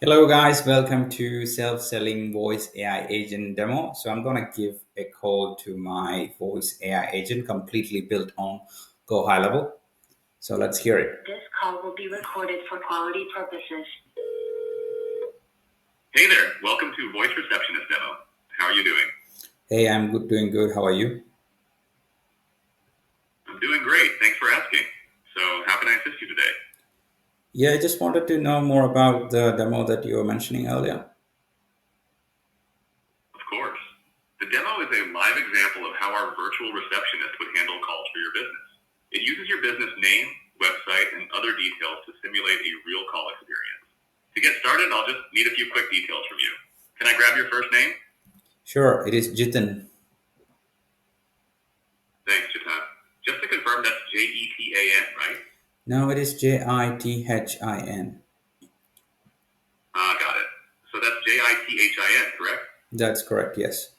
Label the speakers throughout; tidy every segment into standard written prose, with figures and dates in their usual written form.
Speaker 1: Hello guys, welcome to self-selling voice AI agent demo. So I'm going to give a call to my voice AI agent completely built on Go High Level. So let's hear it.
Speaker 2: This call will be recorded for quality purposes.
Speaker 3: Hey there, welcome to Voice Receptionist Demo. How are you doing?
Speaker 1: Hey, I'm good, doing good. How are you?
Speaker 3: I'm doing great, thanks for asking. So how can I assist you today?
Speaker 1: Yeah, I just wanted to know more about the demo that you were mentioning earlier.
Speaker 3: Of course. The demo is a live example of how our virtual receptionist would handle calls for your business. It uses your business name, website, and other details to simulate a real call experience. To get started, I'll just need a few quick details from you. Can I grab your first name?
Speaker 1: Sure, it is Jitin.
Speaker 3: Thanks, Jitan. Just to confirm, that's Jetan, right?
Speaker 1: No, it is Jithin.
Speaker 3: Got it. So that's Jithin, correct?
Speaker 1: That's correct, yes.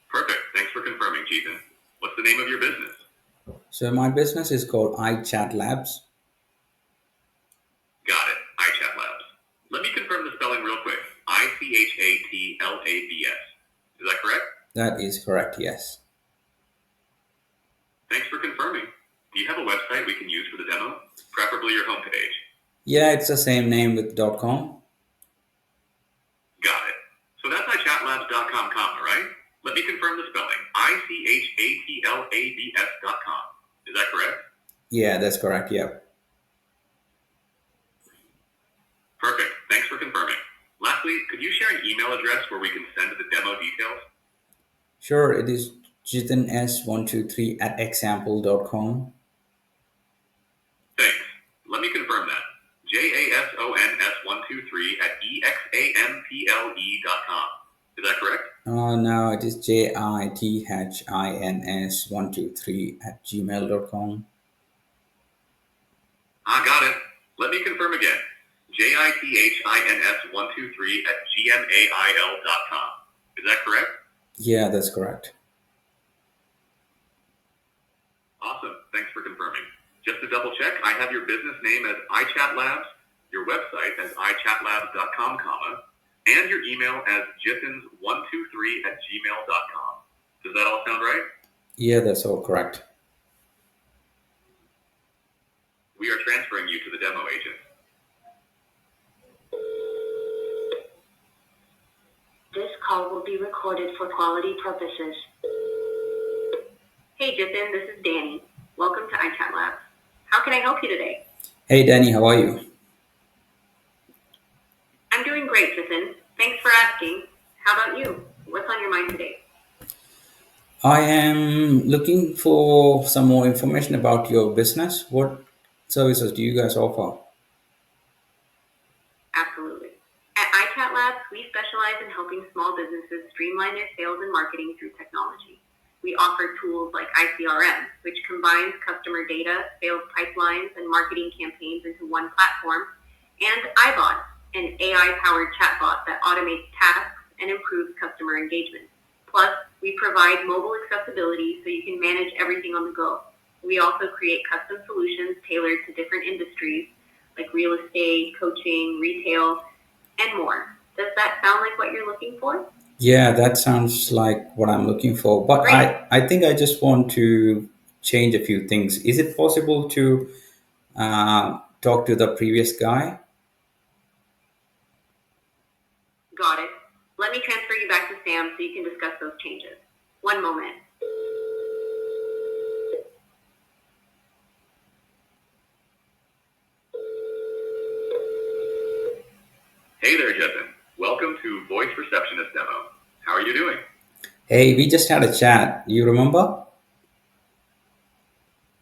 Speaker 3: Perfect. Thanks for confirming, Jetan. What's the name of your business?
Speaker 1: So my business is called iChat Labs.
Speaker 3: Got it. iChat Labs. Let me confirm the spelling real quick. ICHATLABS. Is that correct?
Speaker 1: That is correct, yes.
Speaker 3: Thanks for confirming. Do you have a website we can use for the demo? Preferably your homepage.
Speaker 1: Yeah, it's the same name with .com.
Speaker 3: Got it. So that's iChatLabs.com, right? Let me confirm the spelling. ICHATLABS.com. Is that correct?
Speaker 1: Yeah, that's correct, yeah.
Speaker 3: Perfect. Thanks for confirming. Lastly, could you share an email address where we can send the demo details?
Speaker 1: Sure, it is jitins123 at example.com.
Speaker 3: Thanks. Let me confirm that. JASONS123 at EXAMPLE.com. Is that correct?
Speaker 1: No, it is JITHINS123 at gmail.com.
Speaker 3: Got it. Let me confirm again. JITHINS123 at GMAIL.com. Is that correct?
Speaker 1: Yeah, that's correct.
Speaker 3: Awesome. Thanks for confirming. Just to double check, I have your business name as iChat Labs, your website as iChatLabs.com, and your email as jitins123 at gmail.com. Does that all sound right?
Speaker 1: Yeah, that's all correct.
Speaker 3: We are transferring you to the demo agent.
Speaker 2: This call will be recorded for quality purposes. Hey Jitin, this is Danny. Welcome to iChat Labs. How can I help you today?
Speaker 1: Hey, Danny, how are you?
Speaker 2: I'm doing great, Jitin. Thanks for asking. How about you? What's on your mind today?
Speaker 1: I am looking for some more information about your business. What services do you guys offer?
Speaker 2: Absolutely. At iChat Labs, we specialize in helping small businesses streamline their sales and marketing through technology. We offer tools like ICRM, which combines customer data, sales pipelines, and marketing campaigns into one platform, and iBot, an AI-powered chatbot that automates tasks and improves customer engagement. Plus, we provide mobile accessibility so you can manage everything on the go. We also create custom solutions tailored to different industries like real estate, coaching, retail, and more. Does that sound like what you're looking for?
Speaker 1: Yeah, that sounds like what I'm looking for. But
Speaker 2: Great.
Speaker 1: I think I just want to change a few things. Is it possible to talk to the previous guy?
Speaker 2: Got it. Let me transfer you back to Sam so you can discuss those changes. One moment.
Speaker 3: Hey there, Justin. Welcome to Voice Receptionist Demo. How are you doing?
Speaker 1: Hey, we just had a chat. You remember?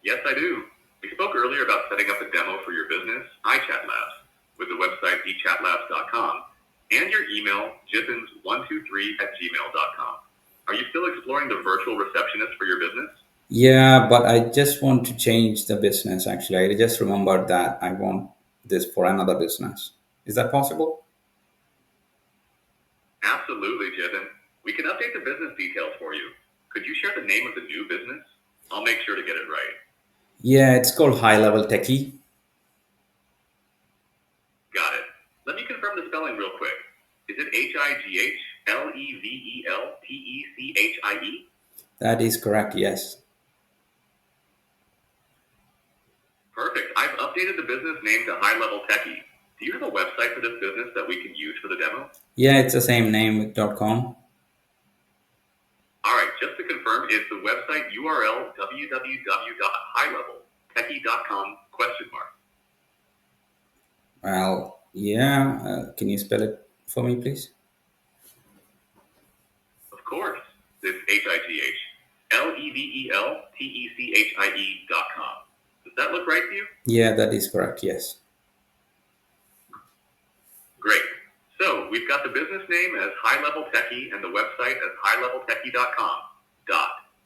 Speaker 3: Yes, I do. We spoke earlier about setting up a demo for your business, iChat Labs, with the website echatlabs.com and your email, jitins123 at gmail.com. Are you still exploring the virtual receptionist for your business?
Speaker 1: Yeah, but I just want to change the business actually. I just remembered that I want this for another business. Is that possible?
Speaker 3: Absolutely, Jitin. We can update the business details for you. Could you share the name of the new business? I'll make sure to get it right.
Speaker 1: Yeah, it's called HighLevel Techie.
Speaker 3: confirm the spelling real quick. Is it HighLevelTechie?
Speaker 1: That is correct, yes.
Speaker 3: Perfect. I've updated the business name to HighLevel Techie. Do you have a website for this business that we can use for the demo?
Speaker 1: Yeah, it's the same name with .com.
Speaker 3: All right, just to confirm, is the website URL www.highleveltechie.com ?
Speaker 1: Well, yeah. Can you spell it for me, please?
Speaker 3: Of course. It's HighLevelTechie.com. Does that look right to you?
Speaker 1: Yeah, that is correct, yes.
Speaker 3: Great. So we've got the business name as HighLevel Techie and the website as highleveltechie.com.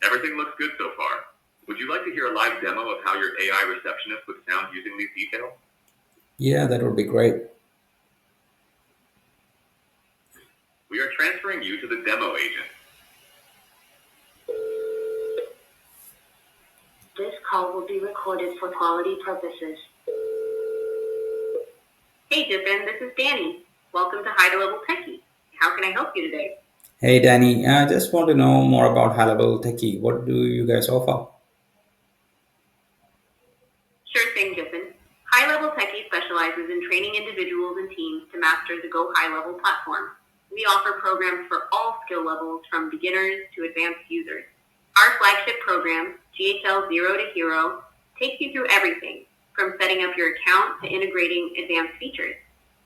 Speaker 3: Everything looks good so far. Would you like to hear a live demo of how your AI receptionist would sound using these details?
Speaker 1: Yeah, that would be great.
Speaker 3: We are transferring you to the demo agent.
Speaker 2: This call will be recorded for quality purposes. Hey, Jiffin, this is Danny. Welcome to HighLevel Techie. How can I help you today?
Speaker 1: Hey, Danny. I just want to know more about HighLevel Techie. What do you guys offer?
Speaker 2: Sure thing, Jiffin. HighLevel Techie specializes in training individuals and teams to master the Go HighLevel platform. We offer programs for all skill levels from beginners to advanced users. Our flagship program, GHL Zero to Hero, takes you through everything from setting up your account to integrating advanced features.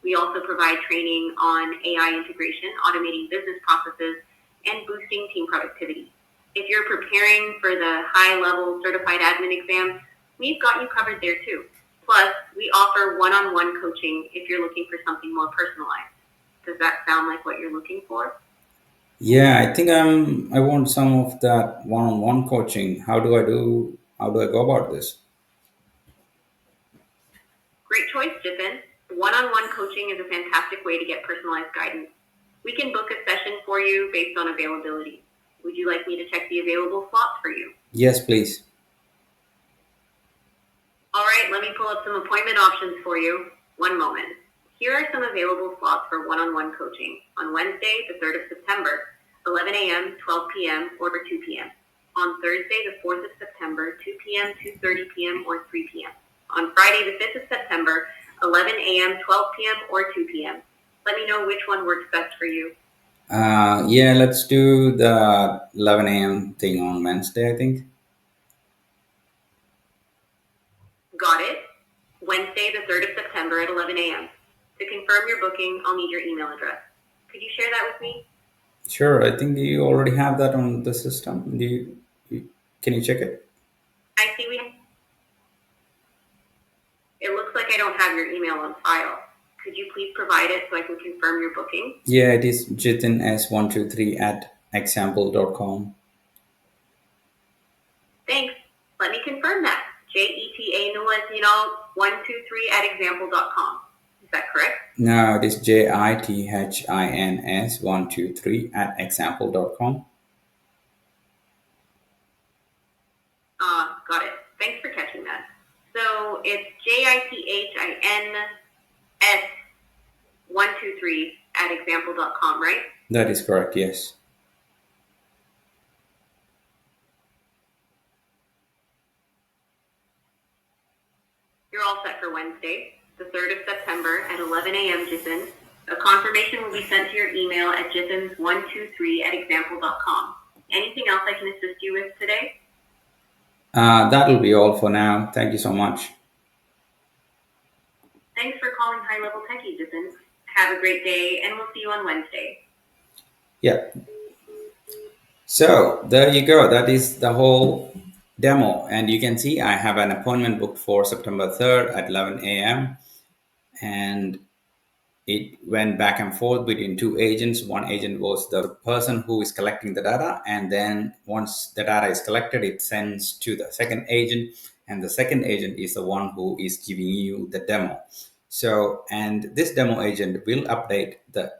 Speaker 2: We also provide training on AI integration, automating business processes, and boosting team productivity. If you're preparing for the high-level certified admin exam, we've got you covered there too. Plus, we offer one-on-one coaching if you're looking for something more personalized. Does that sound like what you're looking for?
Speaker 1: Yeah, I think I want some of that one-on-one coaching. How do I go about this?
Speaker 2: Great choice, Jiffin. One-on-one coaching is a fantastic way to get personalized guidance. We can book a session for you based on availability. Would you like me to check the available slots for you?
Speaker 1: Yes, please.
Speaker 2: All right, let me pull up some appointment options for you. One moment. Here are some available slots for one-on-one coaching on Wednesday, the 3rd of September, 11 a.m., 12 p.m., or 2 p.m. On Thursday, the 4th of September, 2 p.m., 2:30 p.m., or 3 p.m. On Friday, the 5th of September, 11 a.m., 12 p.m., or 2 p.m. Let me know which one works best for you.
Speaker 1: Yeah, let's do the 11 a.m. thing on Wednesday, I think.
Speaker 2: Got it? Wednesday, the 3rd of September at 11 a.m. To confirm your booking, I'll need your email address. Could you share that with me?
Speaker 1: Sure, I think you already have that on the system. Can you check it?
Speaker 2: I see it looks like I don't have your email on file. Could you please provide it so I can confirm your booking?
Speaker 1: Yeah, it is jitinsone123@example.com.
Speaker 2: Thanks. Let me confirm that. JETANUS123@example.com. Is that correct?
Speaker 1: No, it is JITHINS123@example.com.
Speaker 2: Got it. Thanks for catching that. So it's JITHINS123@example.com, right?
Speaker 1: That is correct, yes.
Speaker 2: You're all set for Wednesday, the 3rd of September at 11 a.m. Jiffin. A confirmation will be sent to your email at jiffins123@example.com. Anything else I can assist you with today?
Speaker 1: That will be all for now. Thank you so much.
Speaker 2: Thanks for calling HighLevel Techie, Jiffin. Have a great day, and we'll see you on Wednesday.
Speaker 1: Yeah. So there you go. That is the whole demo. And you can see I have an appointment booked for September 3rd at 11 a.m. And it went back and forth between two agents. One agent was the person who is collecting the data, and then once the data is collected, it sends to the second agent, and the second agent is the one who is giving you the demo. So, and this demo agent will update the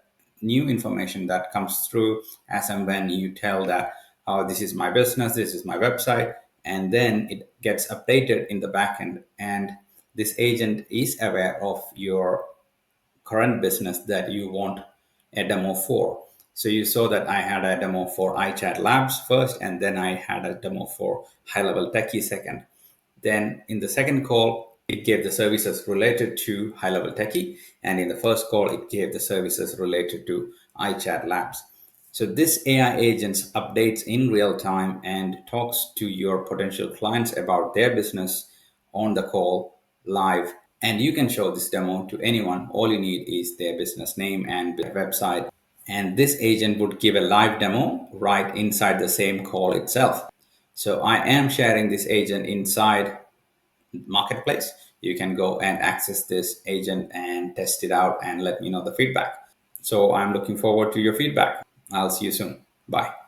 Speaker 1: new information that comes through as and when you tell that, oh, this is my business, this is my website, and then it gets updated in the backend. And this agent is aware of your current business that you want a demo for. So you saw that I had a demo for iChat Labs first, and then I had a demo for HighLevel Techie second. Then in the second call, it gave the services related to HighLevel Techie, and in the first call, it gave the services related to iChat Labs. So this AI agents updates in real time and talks to your potential clients about their business on the call live. And you can show this demo to anyone. All you need is their business name and website. And this agent would give a live demo right inside the same call itself. So I am sharing this agent inside Marketplace. You can go and access this agent and test it out and let me know the feedback. So I'm looking forward to your feedback. I'll see you soon. Bye.